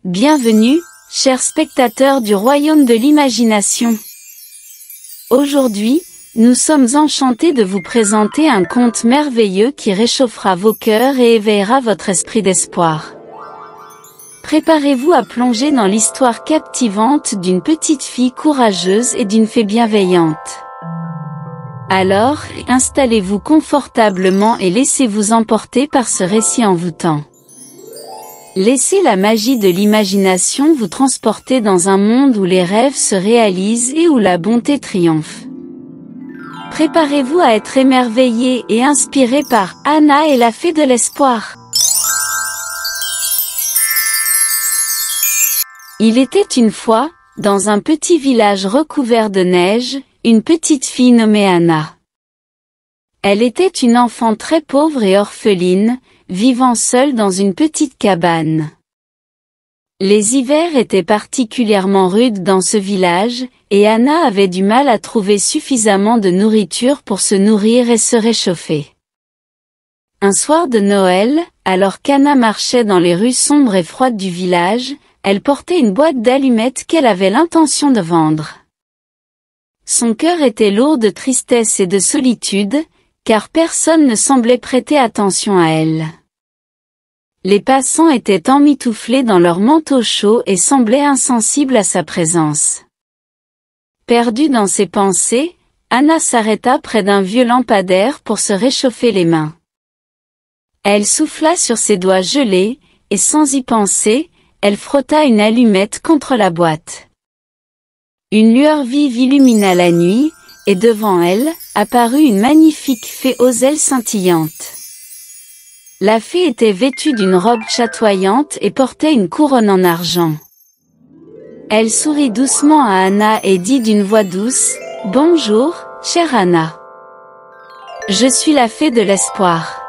Bienvenue, chers spectateurs du royaume de l'imagination. Aujourd'hui, nous sommes enchantés de vous présenter un conte merveilleux qui réchauffera vos cœurs et éveillera votre esprit d'espoir. Préparez-vous à plonger dans l'histoire captivante d'une petite fille courageuse et d'une fée bienveillante. Alors, installez-vous confortablement et laissez-vous emporter par ce récit envoûtant. Laissez la magie de l'imagination vous transporter dans un monde où les rêves se réalisent et où la bonté triomphe. Préparez-vous à être émerveillé et inspiré par Anna et la fée de l'espoir. Il était une fois, dans un petit village recouvert de neige, une petite fille nommée Anna. Elle était une enfant très pauvre et orpheline, vivant seule dans une petite cabane. Les hivers étaient particulièrement rudes dans ce village, et Anna avait du mal à trouver suffisamment de nourriture pour se nourrir et se réchauffer. Un soir de Noël, alors qu'Anna marchait dans les rues sombres et froides du village, elle portait une boîte d'allumettes qu'elle avait l'intention de vendre. Son cœur était lourd de tristesse et de solitude, car personne ne semblait prêter attention à elle. Les passants étaient emmitouflés dans leurs manteaux chauds et semblaient insensibles à sa présence. Perdue dans ses pensées, Anna s'arrêta près d'un vieux lampadaire pour se réchauffer les mains. Elle souffla sur ses doigts gelés, et sans y penser, elle frotta une allumette contre la boîte. Une lueur vive illumina la nuit, et devant elle, apparut une magnifique fée aux ailes scintillantes. La fée était vêtue d'une robe chatoyante et portait une couronne en argent. Elle sourit doucement à Anna et dit d'une voix douce, « Bonjour, chère Anna. Je suis la fée de l'espoir.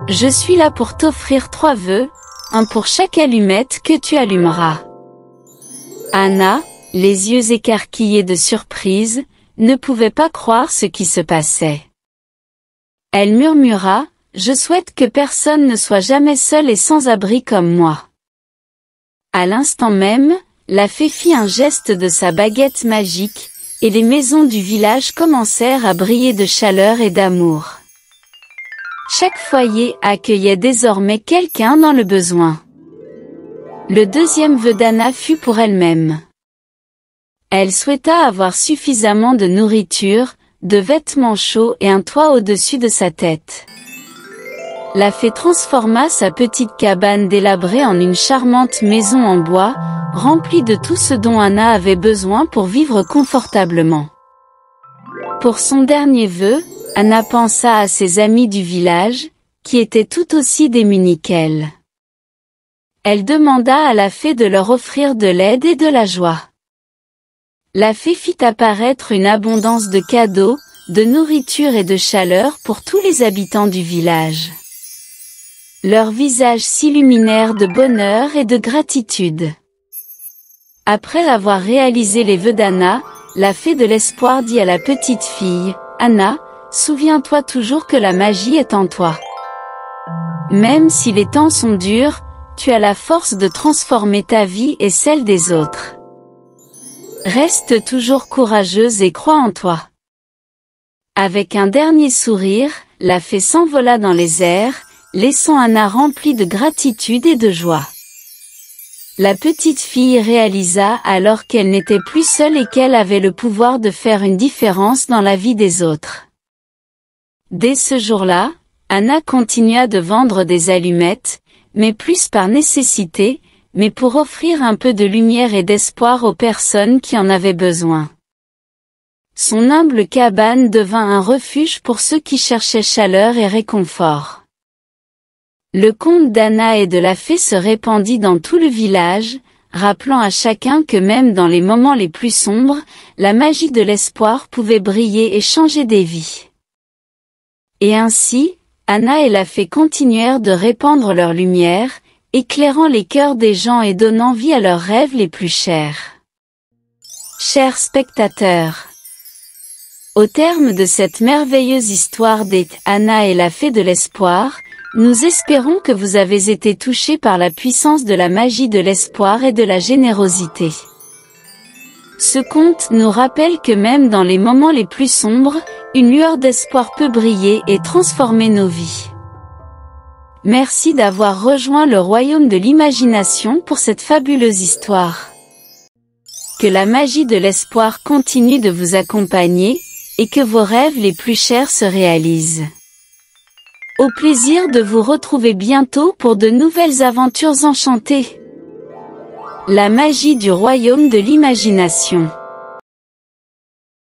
Je suis là pour t'offrir 3 vœux, un pour chaque allumette que tu allumeras. » Anna, les yeux écarquillés de surprise, ne pouvait pas croire ce qui se passait. Elle murmura, « Je souhaite que personne ne soit jamais seul et sans abri comme moi. » À l'instant même, la fée fit un geste de sa baguette magique, et les maisons du village commencèrent à briller de chaleur et d'amour. Chaque foyer accueillait désormais quelqu'un dans le besoin. Le deuxième vœu d'Anna fut pour elle-même. Elle souhaita avoir suffisamment de nourriture, de vêtements chauds et un toit au-dessus de sa tête. La fée transforma sa petite cabane délabrée en une charmante maison en bois, remplie de tout ce dont Anna avait besoin pour vivre confortablement. Pour son dernier vœu, Anna pensa à ses amis du village, qui étaient tout aussi démunis qu'elle. Elle demanda à la fée de leur offrir de l'aide et de la joie. La fée fit apparaître une abondance de cadeaux, de nourriture et de chaleur pour tous les habitants du village. Leurs visages s'illuminèrent de bonheur et de gratitude. Après avoir réalisé les vœux d'Anna, la fée de l'espoir dit à la petite fille, « Anna, souviens-toi toujours que la magie est en toi. Même si les temps sont durs, tu as la force de transformer ta vie et celle des autres. Reste toujours courageuse et crois en toi. » Avec un dernier sourire, la fée s'envola dans les airs, laissant Anna remplie de gratitude et de joie. La petite fille réalisa alors qu'elle n'était plus seule et qu'elle avait le pouvoir de faire une différence dans la vie des autres. Dès ce jour-là, Anna continua de vendre des allumettes, mais plus par nécessité, mais pour offrir un peu de lumière et d'espoir aux personnes qui en avaient besoin. Son humble cabane devint un refuge pour ceux qui cherchaient chaleur et réconfort. Le conte d'Anna et de la fée se répandit dans tout le village, rappelant à chacun que même dans les moments les plus sombres, la magie de l'espoir pouvait briller et changer des vies. Et ainsi, Anna et la fée continuèrent de répandre leur lumière, éclairant les cœurs des gens et donnant vie à leurs rêves les plus chers. Chers spectateurs, au terme de cette merveilleuse histoire d'Anna et la fée de l'espoir, Nous espérons que vous avez été touchés par la puissance de la magie de l'espoir et de la générosité. Ce conte nous rappelle que même dans les moments les plus sombres, une lueur d'espoir peut briller et transformer nos vies. Merci d'avoir rejoint le royaume de l'imagination pour cette fabuleuse histoire. Que la magie de l'espoir continue de vous accompagner, et que vos rêves les plus chers se réalisent. Au plaisir de vous retrouver bientôt pour de nouvelles aventures enchantées. La magie du royaume de l'imagination.